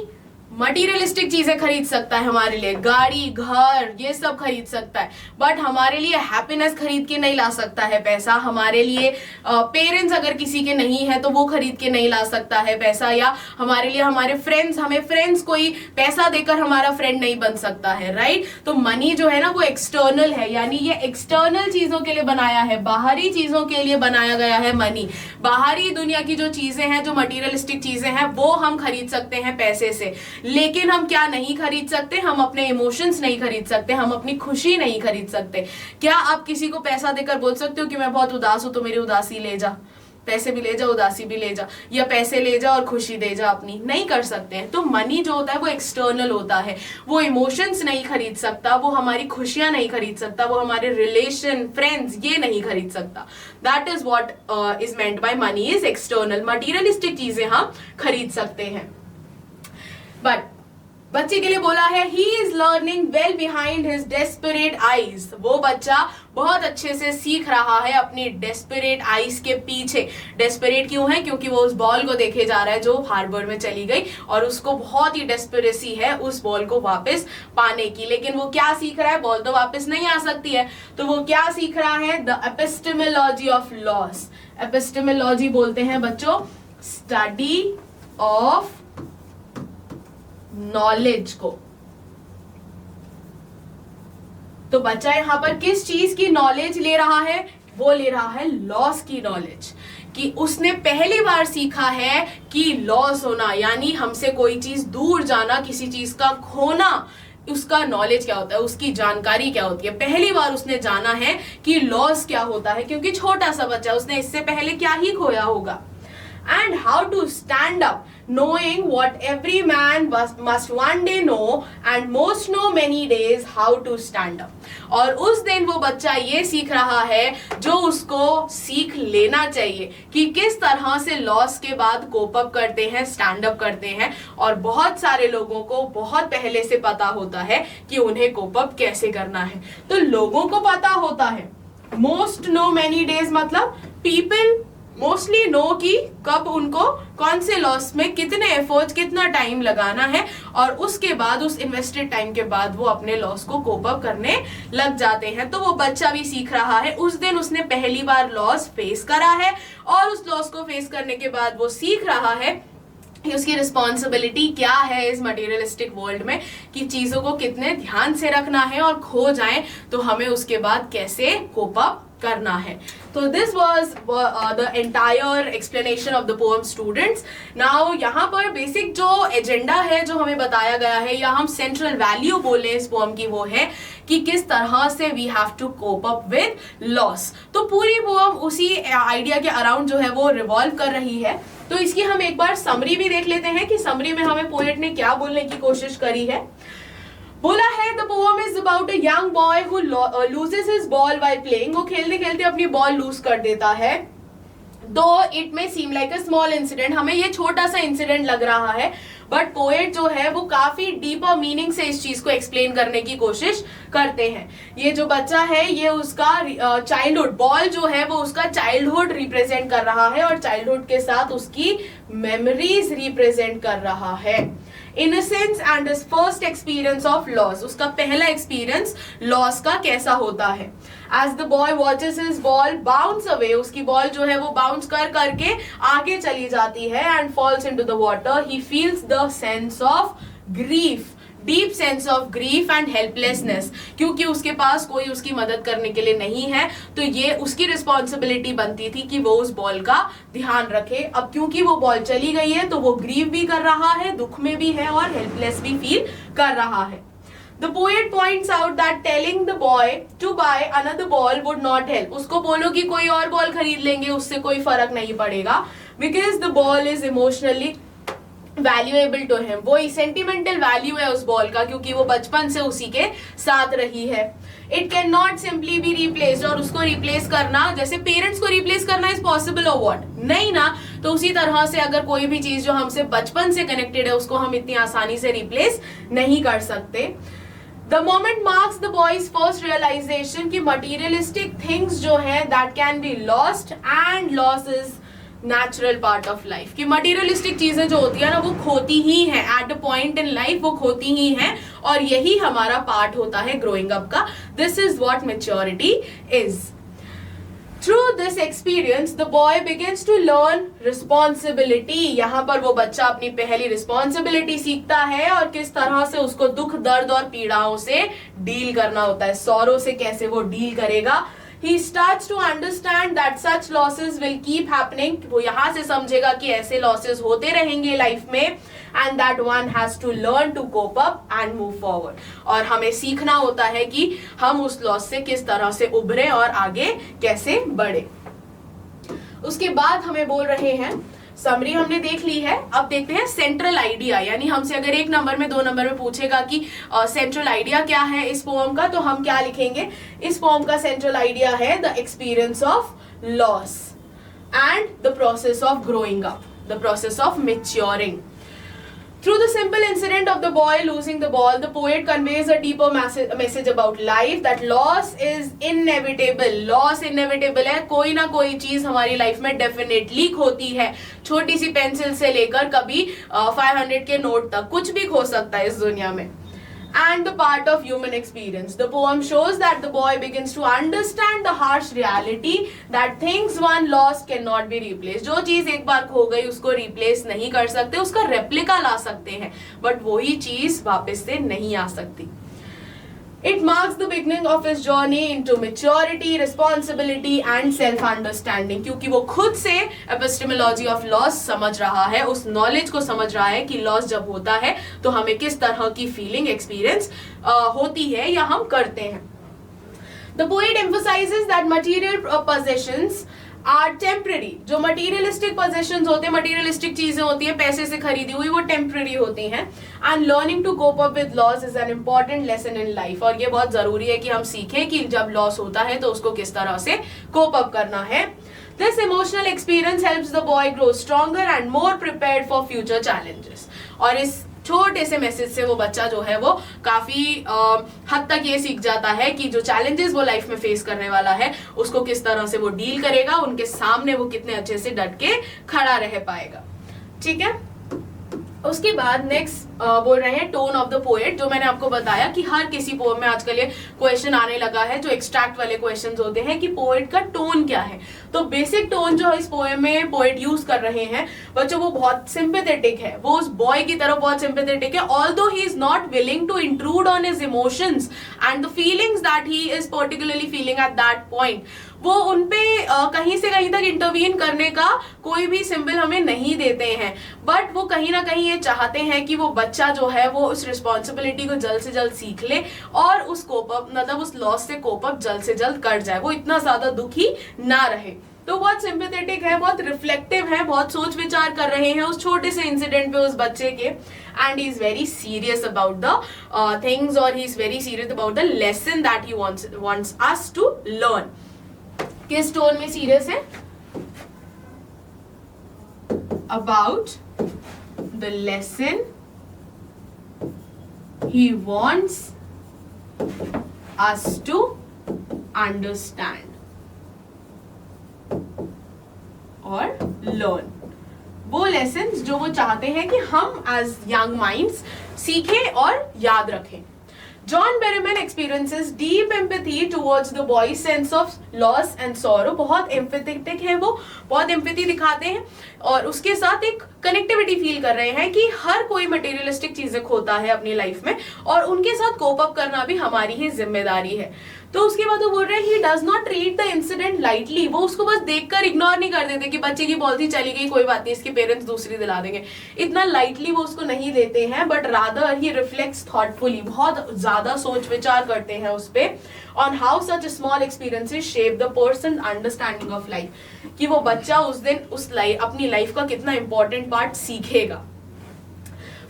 materialistic चीजें खरीद सकता है, हमारे लिए गाड़ी घर ये सब खरीद सकता है, बट हमारे लिए हैप्पीनेस खरीद के नहीं ला सकता है पैसा। हमारे लिए पेरेंट्स अगर किसी के नहीं है तो वो खरीद के नहीं ला सकता है पैसा, या हमारे लिए हमारे फ्रेंड्स, हमें फ्रेंड्स कोई पैसा देकर हमारा फ्रेंड नहीं बन सकता है, राइट। तो मनी जो है ना वो एक्सटर्नल है, यानी ये एक्सटर्नल चीजों के लिए बनाया है, बाहरी चीजों के लिए बनाया गया है मनी। बाहरी दुनिया की जो चीजें हैं, जो मटीरियलिस्टिक चीजें हैं, वो हम खरीद सकते हैं पैसे से, लेकिन हम क्या नहीं खरीद सकते? हम अपने इमोशंस नहीं खरीद सकते, हम अपनी खुशी नहीं खरीद सकते। क्या आप किसी को पैसा देकर बोल सकते हो कि मैं बहुत उदास हूं तो मेरी उदासी ले जा, पैसे भी ले जा उदासी भी ले जा, या पैसे ले जा और खुशी दे जा अपनी? नहीं कर सकते हैं। तो मनी जो होता है वो एक्सटर्नल होता है, वो इमोशंस नहीं खरीद सकता, वो हमारी खुशियां नहीं खरीद सकता, वो हमारे रिलेशन फ्रेंड्स ये नहीं खरीद सकता। That is what is meant by money is external. Materialistic चीजें हम खरीद सकते हैं। बट बच्चे के लिए बोला है he is learning well behind his desperate eyes. वो बच्चा बहुत अच्छे से सीख रहा है अपनी डेस्परेट आईज के पीछे। डेस्परेट क्यों है? क्योंकि वो उस बॉल को देखे जा रहा है जो हार्बर में चली गई और उसको बहुत ही डेस्परेसी है उस बॉल को वापस पाने की। लेकिन वो क्या सीख रहा है? बॉल तो वापस नहीं आ सकती है, तो वो क्या सीख रहा है? The epistemology of loss. Epistemology बोलते हैं बच्चों स्टडी ऑफ नॉलेज को। तो बच्चा यहां पर किस चीज की नॉलेज ले रहा है? वो ले रहा है लॉस की नॉलेज, कि उसने पहली बार सीखा है कि लॉस होना यानी हमसे कोई चीज दूर जाना, किसी चीज का खोना, उसका नॉलेज क्या होता है, उसकी जानकारी क्या होती है। पहली बार उसने जाना है कि लॉस क्या होता है, क्योंकि छोटा सा बच्चा, उसने इससे पहले क्या ही खोया होगा। And how to stand up, knowing what every man must one day know and most know many days how to stand up. और उस दिन वो बच्चा ये सीख रहा है जो उसको सीख लेना चाहिए कि किस तरह से लॉस के बाद कोप अप करते हैं, स्टैंड अप करते हैं। और बहुत सारे लोगों को बहुत पहले से पता होता है कि उन्हें कोप अप कैसे करना है। तो लोगों को पता होता है, मोस्ट नो मेनी डेज मतलब पीपल मोस्टली नो कि कब उनको कौन से लॉस में कितने एफर्ट्स, कितना टाइम लगाना है, और उसके बाद उस इन्वेस्टेड टाइम के बाद वो अपने लॉस को कोप अप करने लग जाते हैं। तो वो बच्चा भी सीख रहा है, उस दिन उसने पहली बार लॉस फेस करा है और उस लॉस को फेस करने के बाद वो सीख रहा है कि उसकी रिस्पॉन्सिबिलिटी क्या है इस मटेरियलिस्टिक वर्ल्ड में, कि चीजों को कितने ध्यान से रखना है और खो जाए तो हमें उसके बाद कैसे कोप अप करना है। तो this was the entire explanation of the poem students. Now यहाँ पर बेसिक जो एजेंडा है जो हमें बताया गया है, या हम सेंट्रल वैल्यू बोले इस पोएम की, वो है कि किस तरह से we have to cope up with loss. तो पूरी पोएम उसी आइडिया के अराउंड जो है वो रिवॉल्व कर रही है। तो इसकी हम एक बार समरी भी देख लेते हैं कि समरी में हमें पोएट ने क्या बोलने की कोशिश करी है। बोला है the poem is about a young boy who loses his ball while playing. वो खेलते खेलते अपनी बॉल लूज कर देता है। दो इट में seem like a small incident, हमें ये छोटा सा इंसिडेंट लग रहा है, बट पोएट जो है वो काफी डीपर मीनिंग से इस चीज को एक्सप्लेन करने की कोशिश करते हैं। ये जो बच्चा है ये उसका चाइल्डहुड, बॉल जो है वो उसका चाइल्डहुड रिप्रेजेंट कर रहा है और चाइल्डहुड के साथ उसकी मेमोरीज रिप्रेजेंट कर रहा है। Innocence and his first experience of loss, उसका पहला एक्सपीरियंस लॉस का कैसा होता है। As the boy watches his ball bounce away, उसकी बॉल जो है वो बाउंस कर करके आगे चली जाती है, and falls into the water, he feels the sense of grief. Deep sense of grief and helplessness, क्योंकि उसके पास कोई उसकी मदद करने के लिए नहीं है, तो ये उसकी रिस्पॉन्सिबिलिटी बनती थी कि वो उस बॉल का ध्यान रखे। अब क्योंकि वो बॉल चली गई है तो वो ग्रीव भी कर रहा है, दुख में भी है और हेल्पलेस भी फील कर रहा है। The poet points out that telling the boy to buy another ball would not help. उसको बोलो कि कोई और बॉल खरीद लेंगे, उससे कोई फर्क नहीं पड़ेगा, because the ball is emotionally valuable to him. वो सेंटिमेंटल वैल्यू है उस बॉल का, क्योंकि वो बचपन से उसी के साथ रही है। It cannot simply be replaced, और उसको रिप्लेस करना, जैसे पेरेंट्स को रिप्लेस करना इज पॉसिबल और व्हाट नहीं ना, तो उसी तरह से अगर कोई भी चीज जो हमसे बचपन से कनेक्टेड है उसको हम इतनी आसानी से रिप्लेस नहीं कर सकते। The moment marks the boy's first realization कि materialistic things जो है that can be lost and loss is natural part of life, कि materialistic चीजें जो होती है ना वो खोती ही हैं at a point in life, वो खोती ही हैं और यही हमारा पार्ट होता है growing up का। This is what maturity is. Through this experience, the boy begins to learn responsibility. यहाँ पर वो बच्चा अपनी पहली responsibility सीखता है और किस तरह से उसको दुख, दर्द और पीड़ाओं से डील करना होता है, सौरों से कैसे वो डील करेगा। He starts to understand that such losses will keep happening. वो यहाँ से समझेगा कि ऐसे losses होते रहेंगे लाइफ में, and that one has to learn to cope up and move forward. और हमें सीखना होता है कि हम उस लॉस से किस तरह से उभरे और आगे कैसे बढ़े। उसके बाद हमें बोल रहे हैं, समरी हमने देख ली है, अब देखते हैं सेंट्रल आइडिया, यानी हमसे अगर 1 नंबर में 2 नंबर में पूछेगा कि सेंट्रल आइडिया क्या है इस पोएम का, तो हम क्या लिखेंगे? इस पोएम का सेंट्रल आइडिया है the experience of loss and the process of growing up, the process of maturing. Through the simple incident of the boy losing the ball, the poet conveys a deeper message about life, that loss is inevitable. Loss inevitable है, कोई ना कोई चीज हमारी life में definitely खोती है, छोटी सी pencil से लेकर कभी 500 के नोट तक कुछ भी खो सकता है इस दुनिया में। And the part of human experience. The poem shows that the boy begins to understand the harsh reality that things one lost cannot be replaced. जो चीज एक बार खो गई उसको रिप्लेस नहीं कर सकते, उसका रेप्लिका ला सकते हैं, बट वही चीज वापस से नहीं आ सकती। It marks the beginning of his journey into maturity, responsibility and self-understanding, क्योंकि वो खुद से epistemology of loss समझ रहा है, उस knowledge को समझ रहा है कि loss जब होता है तो हमें किस तरह की feeling experience होती है या हम करते हैं। The poet emphasizes that material possessions are temporary. जो मटीरियलिस्टिक पोजेशंस होते हैं, मटीरियलिस्टिक चीजें होती हैं पैसे से खरीदी हुई, वो टेम्पररी होती हैं। And learning to cope up with loss is an important lesson in life, और ये बहुत जरूरी है कि हम सीखें कि जब लॉस होता है तो उसको किस तरह से कोप अप करना है। This emotional experience helps the boy grow stronger and more prepared for future challenges. और इस छोटे से मैसेज से वो बच्चा जो है वो काफी हद तक ये सीख जाता है कि जो चैलेंजेस वो लाइफ में फेस करने वाला है उसको किस तरह से वो डील करेगा, उनके सामने वो कितने अच्छे से डट के खड़ा रह पाएगा। ठीक है, उसके बाद नेक्स्ट बोल रहे हैं टोन ऑफ द पोएट, जो मैंने आपको बताया कि हर किसी पोएम में आजकल ये क्वेश्चन आने लगा है, जो एक्सट्रैक्ट वाले क्वेश्चंस होते हैं कि पोएट का टोन क्या है। तो बेसिक टोन जो इस पोएम में पोएट यूज कर रहे हैं बच्चों, वो बहुत सिंपैथेटिक है, वो उस बॉय की तरफ बहुत सिंपैथेटिक है, although he is not willing to intrude on his emotions and the feelings that he is particularly feeling at that point. वो उनपे कहीं से कहीं तक इंटरवीन करने का कोई भी सिंबल हमें नहीं देते हैं, बट वो कहीं ना कहीं ये चाहते हैं कि वो बच्चा जो है वो उस रिस्पॉन्सिबिलिटी को जल्द से जल्द सीख ले और उस कोप अप, मतलब उस लॉस से कोप अप जल्द से जल्द कर जाए, वो इतना ज्यादा दुखी ना रहे। तो बहुत सिंपैथेटिक है, बहुत रिफ्लेक्टिव है, बहुत सोच विचार कर रहे हैं उस छोटे से इंसिडेंट पे उस बच्चे के, and he is very serious about the things, और he is very serious about the lesson that he wants us to learn. किस टोन में सीरियस है? About the lesson he wants us to understand और learn, वो lessons जो वो चाहते हैं कि हम as young minds सीखें और याद रखें। John Berryman experiences deep empathy towards the boy's sense of loss and sorrow. बहुत empathetic है वो, बहुत empathy दिखाते हैं और उसके साथ एक कनेक्टिविटी फील कर रहे हैं कि हर कोई मटेरियलिस्टिक चीजें खोता है अपनी लाइफ में और उनके साथ कोप अप करना भी हमारी ही जिम्मेदारी है। तो उसके बाद वो बोल रहे हैं he does not treat the incident lightly, वो उसको बस देखकर इग्नोर नहीं कर देते कि बच्चे की बॉल थी चली गई कोई बात नहीं इसके पेरेंट्स दूसरी दिला देंगे, इतना लाइटली वो उसको नहीं लेते हैं, but rather he reflects thoughtfully, बहुत ज्यादा सोच विचार करते हैं उस पे on how such small experiences shape the person understanding of life, कि वो बच्चा उस दिन उस अपनी लाइफ का कितना इंपॉर्टेंट पार्ट सीखेगा।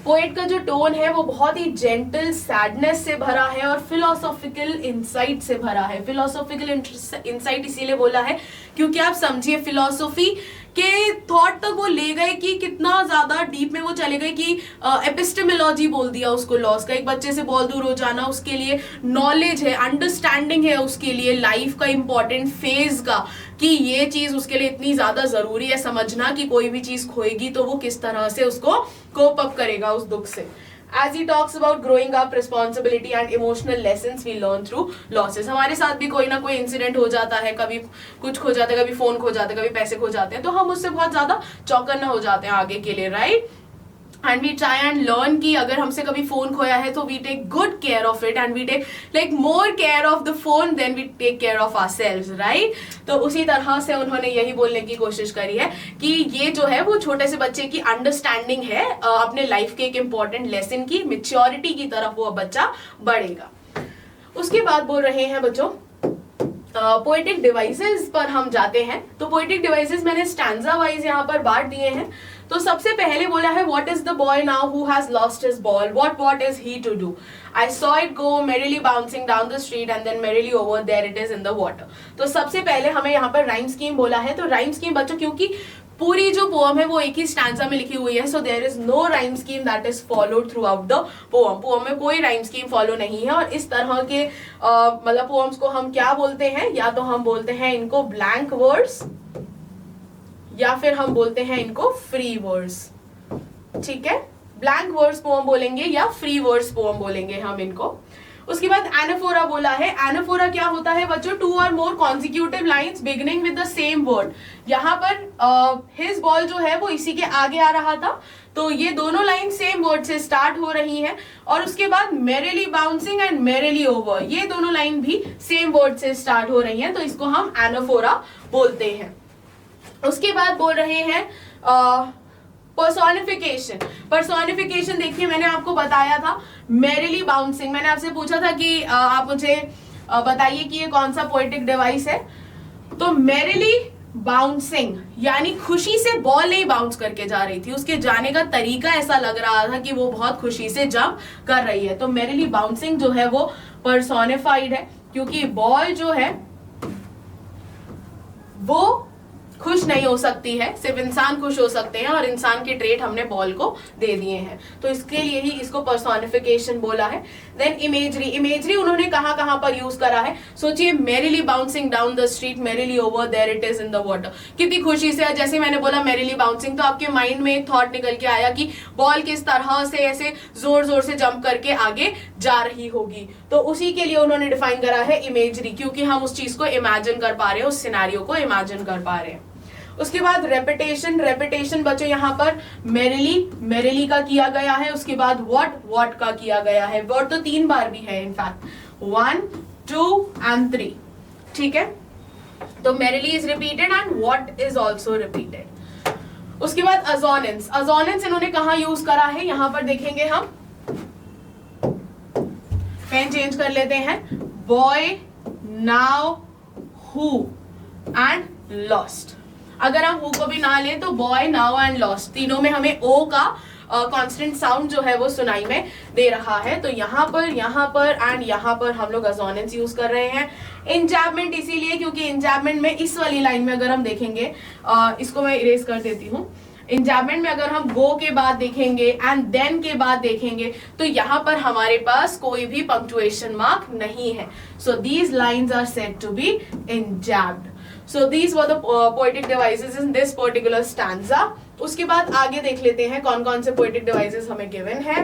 पोएट का जो टोन है वो बहुत ही जेंटल सैडनेस से भरा है और फिलोसॉफिकल इंसाइट से भरा है। फिलोसॉफिकल इंसाइट इसीलिए बोला है क्योंकि आप समझिए फिलोसॉफी के थॉट तक वो ले गए कि कितना ज्यादा डीप में वो चले गए कि एपिस्टेमोलॉजी बोल दिया उसको लॉस का, एक बच्चे से बॉल दूर हो जाना उसके लिए नॉलेज है, अंडरस्टैंडिंग है उसके लिए लाइफ का इंपॉर्टेंट फेज का, कि ये चीज उसके लिए इतनी ज्यादा जरूरी है समझना कि कोई भी चीज खोएगी तो वो किस तरह से उसको कोप अप करेगा उस दुख से। As he talks about growing up, responsibility and emotional lessons we learn through losses. हमारे साथ भी कोई ना कोई इंसिडेंट हो जाता है, कभी कुछ खो जाता है, कभी फोन खो जाता है, कभी पैसे खो जाते हैं, तो हम उससे बहुत ज्यादा चौकन्ना हो जाते हैं आगे के लिए, right. And we try and learn कि अगर हमसे कभी फोन खोया है तो we take good care of it and we take like more care of the phone then we take care of ourselves, right. तो उसी तरह से उन्होंने यही बोलने की कोशिश करी है कि ये जो है वो छोटे से बच्चे की अंडरस्टैंडिंग है अपने लाइफ के एक इंपॉर्टेंट लेसन की, मेच्योरिटी की तरफ वो बच्चा बढ़ेगा। उसके बाद बोल रहे हैं बच्चों पोएटिक डिवाइसेस पर हम जाते हैं। तो पोएटिक डिवाइसेस मैंने स्टैंजा वाइज यहाँ पर बांट दिए हैं। तो सबसे पहले बोला है what is the boy now who has lost his ball, what is he to do, I saw it go merrily bouncing down the street and then merrily over there it is in the water. तो सबसे पहले हमें यहाँ पर rhyme scheme बोला है। तो rhyme scheme बच्चों क्योंकि पूरी जो पोएम है वो एक ही स्टैंजा में लिखी हुई है, so there is no rhyme scheme that is followed throughout the poem. Poem में कोई राइम स्कीम फॉलो नहीं है और इस तरह के मतलब पोएम्स को हम क्या बोलते हैं, या तो हम बोलते हैं इनको ब्लैंक वर्ड्स या फिर हम बोलते हैं इनको फ्री वर्ड्स, ठीक है। ब्लैंक वर्ड्स पोएम बोलेंगे या फ्री वर्ड्स पोएम बोलेंगे हम इनको। उसके बाद एनाफोरा बोला है। एनाफोरा क्या होता है बच्चों, टू और more consecutive lines beginning with the same word. यहाँ पर हिज बॉल जो है वो इसी के आगे आ रहा था, तो ये दोनों लाइन सेम वर्ड से स्टार्ट हो रही हैं और उसके बाद merrily bouncing and merrily over, ये दोनों लाइन भी सेम वर्ड से स्टार्ट हो रही हैं, तो इसको हम एनाफोरा बोलते हैं। उसके बाद बोल रहे हैं पर्सोनिफिकेशन। पर्सोनिफिकेशन देखिए मैंने आपको बताया था मेरिली बाउंसिंग, मैंने आपसे पूछा था कि आप मुझे बताइए कि ये कौन सा पोएटिक डिवाइस है। तो मेरिली बाउंसिंग यानी खुशी से बॉल नहीं बाउंस करके जा रही थी, उसके जाने का तरीका ऐसा लग रहा था कि वो बहुत खुशी से जंप कर रही है। तो मेरिली बाउंसिंग जो है वो पर्सोनिफाइड है क्योंकि बॉल जो है वो खुश नहीं हो सकती है, सिर्फ इंसान खुश हो सकते हैं और इंसान के ट्रेट हमने बॉल को दे दिए हैं, तो इसके लिए ही इसको पर्सोनिफिकेशन बोला है। Then imagery. इमेजरी उन्होंने कहां कहां पर यूज करा है, सोचिए merrily bouncing down the street, merrily over there it is in the water, कितनी खुशी से, जैसे मैंने बोला मेरिली बाउंसिंग तो आपके माइंड में एक थॉट निकल के आया कि बॉल किस तरह से ऐसे जोर जोर से जंप करके आगे जा रही होगी, तो उसी के लिए उन्होंने डिफाइन करा है इमेजरी, क्योंकि हम उस चीज को इमेजिन कर पा रहे हैं, उस सिनेरियो को इमेजिन कर पा रहे हैं। उसके बाद रेपिटेशन। रेपिटेशन बच्चों यहाँ पर मेरिली का किया गया है, उसके बाद व्हाट का किया गया है। व्हाट तो 3 बार भी है इनफैक्ट, 1, 2 and 3, ठीक है। तो merrily is repeated and what is also repeated. उसके बाद अजोनेंस। अजोनेंस इन्होंने कहा यूज करा है, यहां पर देखेंगे हम, पेन चेंज कर लेते हैं, boy, now, who and lost. अगर हम हु को भी ना लें तो बॉय, नाउ एंड लॉस्ट, तीनों में हमें ओ का कांस्टेंट साउंड जो है वो सुनाई में दे रहा है, तो यहाँ पर एंड यहाँ पर हम लोग अजोनेंस यूज कर रहे हैं। इंजैबमेंट इसीलिए क्योंकि इंजैबमेंट में इस वाली लाइन में अगर हम देखेंगे, इसको मैं इरेज कर देती हूँ, इंजैबमेंट में अगर हम गो के बाद देखेंगे एंड देन के बाद देखेंगे तो यहाँ पर हमारे पास कोई भी पंक्चुएशन मार्क नहीं है, so these lines are said to be enjambed. So these were the poetic devices in this particular stanza. उसके बाद आगे देख लेते हैं कौन कौन से poetic devices हमें given है।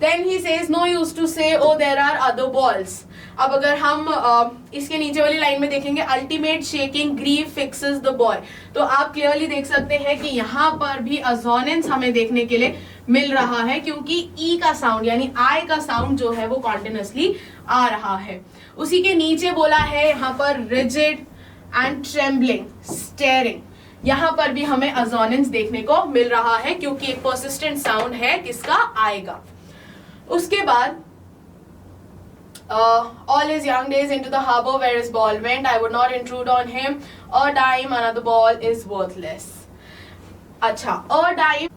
Then he says no use to say o there are other balls. अब अगर हम इसके नीचे वाली लाइन में देखेंगे ultimate shaking grief fixes the boy, तो आप क्लियरली देख सकते हैं कि यहाँ पर भी अजोनेंस हमें देखने के लिए मिल रहा है, क्योंकि ई का साउंड यानी आई का साउंड जो है वो कॉन्टिन्यूसली आ रहा है। उसी के नीचे बोला है यहाँ पर रिजिड एंड ट्रेम्बलिंग स्टेयरिंग, यहाँ पर भी हमें अजोनेंस देखने को मिल रहा है, क्योंकि एक परसिस्टेंट साउंड है किसका, आएगा। उसके बाद all his young days into the harbor where his ball went, I would not intrude on him, a dime another ball is worthless। अच्छा, a dime।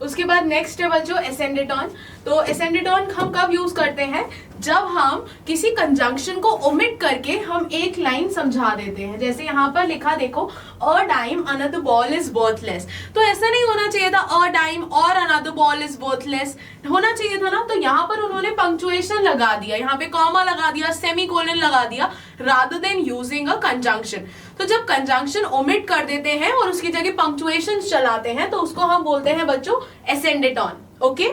उसके बाद नेक्स्ट है बच्चों एसेंडेड ऑन। तो एसेंडेड ऑन हम कब यूज करते हैं, जब हम किसी कंजंक्शन को ओमिट करके हम एक लाइन समझा देते हैं। जैसे यहाँ पर लिखा देखो, a dime another ball is worthless, तो ऐसा नहीं होना चाहिए था अ डाइम और अनदर बॉल इज वर्थलेस, होना चाहिए था ना। तो यहाँ पर उन्होंने पंक्चुएशन लगा दिया, यहाँ पे कॉमा लगा दिया, सेमीकोलन लगा दिया, rather than using a conjunction. तो जब कंजंक्शन ओमिट कर देते हैं और उसकी जगह पंक्चुएशन चलाते हैं तो उसको हम बोलते हैं बच्चों एसेंडेड ऑन। ओके,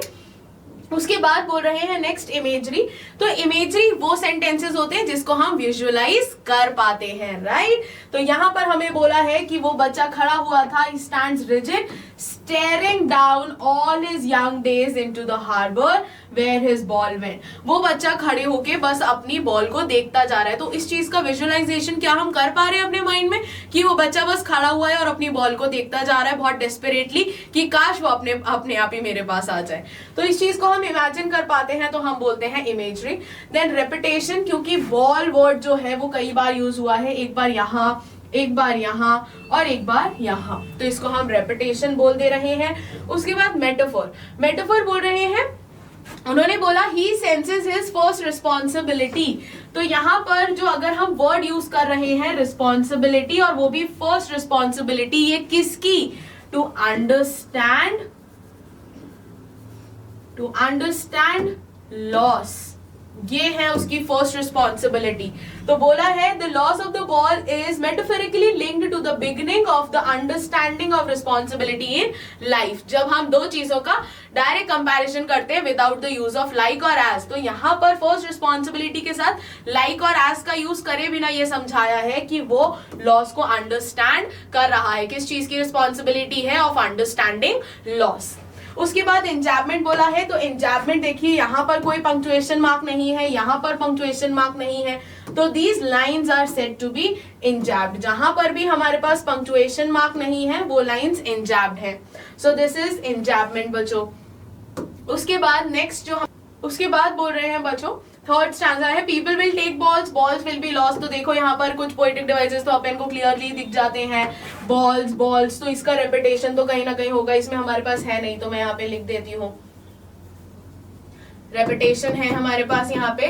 उसके बाद बोल रहे हैं नेक्स्ट इमेजरी। तो इमेजरी वो सेंटेंसेस होते हैं जिसको हम विजुअलाइज कर पाते हैं, राइट। तो यहाँ पर हमें बोला है कि वो बच्चा खड़ा हुआ था, he stands rigid staring down all his young days into the harbor where his ball went। वो बच्चा खड़े होके बस अपनी बॉल को देखता जा रहा है। तो इस चीज का विजुअलाइजेशन क्या हम कर पा रहे हैं अपने माइंड में, कि वो बच्चा बस खड़ा हुआ है और अपनी बॉल को देखता जा रहा है बहुत डेस्परेटली, कि काश वो अपने आप ही मेरे पास आ जाए। तो इस चीज को हम इमेजिन कर पाते हैं, तो हम बोलते हैं इमेजरी। देन रेपिटेशन, क्योंकि बॉल वर्ड जो है वो कई बार यूज हुआ है, एक बार यहाँ, एक बार यहाँ और एक बार यहाँ, तो इसको हम रेपिटेशन बोल दे रहे हैं। उसके बाद मेटाफोर, मेटाफोर बोल रहे हैं, उन्होंने बोला ही सेंसेस हिज फर्स्ट रिस्पॉन्सिबिलिटी। तो यहाँ पर जो अगर हम वर्ड यूज कर रहे हैं रिस्पॉन्सिबिलिटी, और वो भी फर्स्ट रिस्पॉन्सिबिलिटी, ये किसकी, टू अंडरस्टैंड लॉस, ये है उसकी फर्स्ट रिस्पॉन्सिबिलिटी। तो बोला है the loss of the ball is metaphorically linked to the beginning of the understanding of responsibility in life. जब हम दो चीजों का डायरेक्ट कंपैरिजन करते हैं without the use of like और एज, तो यहाँ पर फर्स्ट रिस्पॉन्सिबिलिटी के साथ लाइक और एज का यूज करे बिना ये समझाया है कि वो लॉस को अंडरस्टैंड कर रहा है। किस चीज की रिस्पॉन्सिबिलिटी है, ऑफ अंडरस्टैंडिंग लॉस। उसके बाद इंजैबमेंट बोला है। तो इंजैबमेंट देखिए, यहाँ पर कोई पंक्चुएशन मार्क नहीं है, यहाँ पर पंक्चुएशन मार्क नहीं है, तो these lines are said to be enjambed. जहां पर भी हमारे पास पंक्चुएशन मार्क नहीं है वो लाइन्स इंजैब्ड है। सो दिस इज इंजैबमेंट बच्चों। उसके बाद नेक्स्ट जो उसके बाद बोल रहे हैं बच्चों, थर्ड स्टैंजा है people will take balls, balls will be lost. तो देखो यहाँ पर कुछ पोएटिक डिवाइसेस तो अपन को क्लियरली दिख जाते हैं, बॉल्स बॉल्स, तो इसका रेपिटेशन तो कहीं ना कहीं होगा, इसमें हमारे पास है नहीं, तो मैं यहाँ पे लिख देती हूँ रेपिटेशन है हमारे पास यहाँ पे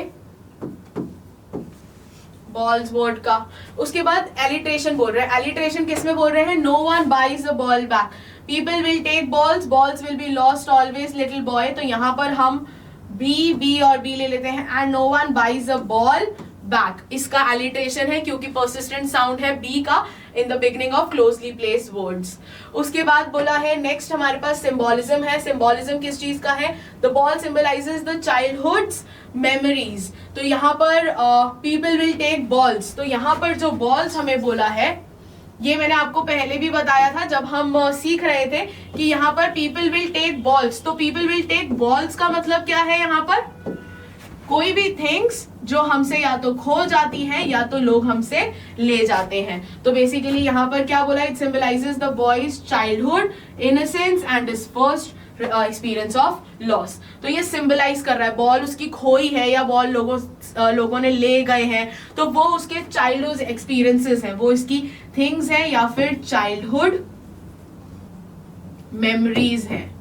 बॉल्स वर्ड का। उसके बाद एलिट्रेशन बोल रहे हैं, एलिट्रेशन किसमें बोल रहे हैं, no one buys a ball back, people will take balls, balls will be lost always little boy. तो यहाँ पर हम बी और बी ले लेते हैं, and no one buys a ball back, इसका एलिट्रेशन है क्योंकि परसिस्टेंट साउंड है बी का in the beginning of closely placed words. उसके बाद बोला है नेक्स्ट हमारे पास सिंबोलिज्म है। सिंबोलिज्म किस चीज का है, the ball symbolises the childhood's memories. तो यहाँ पर पीपल विल टेक बॉल्स, तो यहाँ पर जो बॉल्स हमें बोला है ये मैंने आपको पहले भी बताया था जब हम सीख रहे थे कि यहाँ पर पीपल विल टेक बॉल्स, तो पीपल विल टेक बॉल्स का मतलब क्या है, यहाँ पर कोई भी थिंग्स जो हमसे या तो खो जाती हैं या तो लोग हमसे ले जाते हैं। तो बेसिकली यहाँ पर क्या बोला, it symbolizes the boys childhood innocence and his first experience of loss. तो ये सिंबलाइज कर रहा है, बॉल उसकी खोई है या बॉल लोगों ने ले गए हैं, तो वो उसके चाइल्डहुड एक्सपीरियंसेस हैं, वो इसकी थिंग्स हैं या फिर चाइल्डहुड मेमोरीज हैं,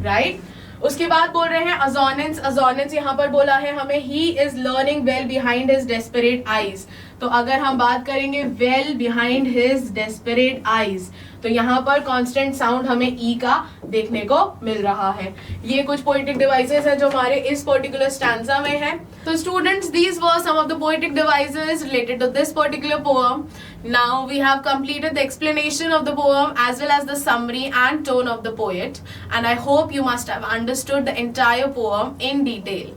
राइट। उसके बाद बोल रहे हैं अजोनेंस। अजोनेंस यहाँ पर बोला है हमें, he is learning well behind his desperate eyes. तो अगर हम बात करेंगे well behind his desperate eyes, तो यहाँ पर कांस्टेंट साउंड हमें ई का देखने को मिल रहा है। ये कुछ पोएटिक डिवाइसेस है जो हमारे इस पर्टिकुलर स्टैंजा में है। तो students, these were some of the poetic devices related to this particular poem. Now we have completed the explanation of the poem as well as the summary and tone of the poet, and I hope you must have understood the entire poem in detail.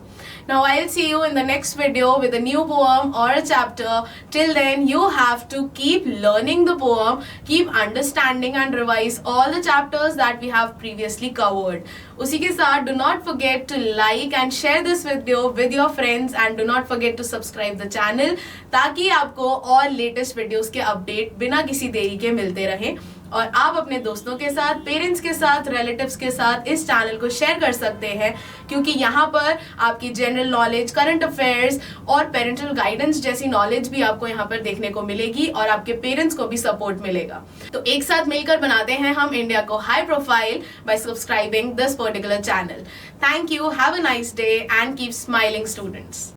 Now I'll see you in the next video with a new poem or a chapter. Till then, you have to keep learning the poem, keep understanding and revise all the chapters that we have previously covered. उसी के साथ do not forget to like and share this video with your friends, and do not forget to subscribe the channel ताकि आपको और latest videos के update बिना किसी देरी के मिलते रहें, और आप अपने दोस्तों के साथ, पेरेंट्स के साथ, रिलेटिव्स के साथ इस चैनल को शेयर कर सकते हैं, क्योंकि यहाँ पर आपकी जनरल नॉलेज, करंट अफेयर्स और पेरेंटल गाइडेंस जैसी नॉलेज भी आपको यहाँ पर देखने को मिलेगी, और आपके पेरेंट्स को भी सपोर्ट मिलेगा। तो एक साथ मिलकर बनाते हैं हम इंडिया को high profile bye subscribing this particular channel. Thank you, have a nice day and keep smiling students.